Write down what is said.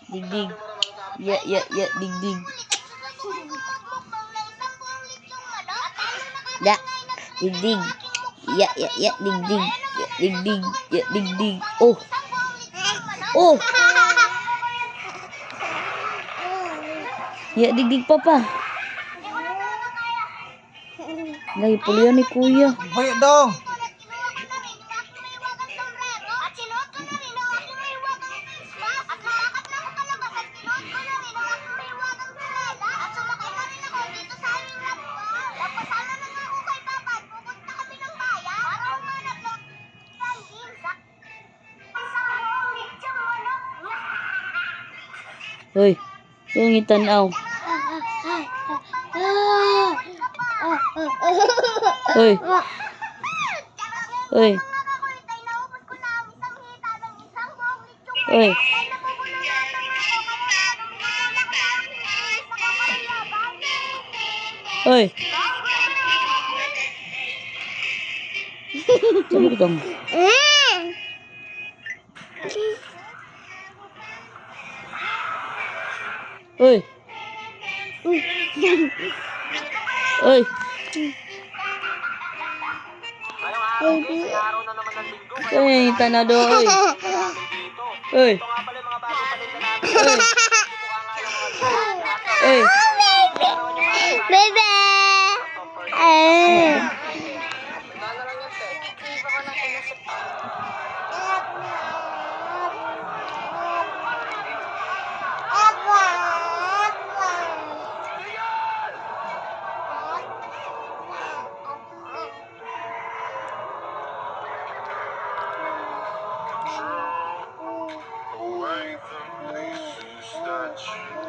Digdig. Ya, digdig. Ya, digdig. Ya, digdig. Ya, digdig. Ya, digdig. Oh. Oh. Ya, digdig papa. Lagi pulihan ni kuya. Bayo dong. Hoy, yung itanaw. Hoy. Hoy. Hoy. Hoy. Saan kita mo? Hoy. Hoy. Hoy, tanado. Hoy. Hoy. Hoy. Bebe! Away from places that you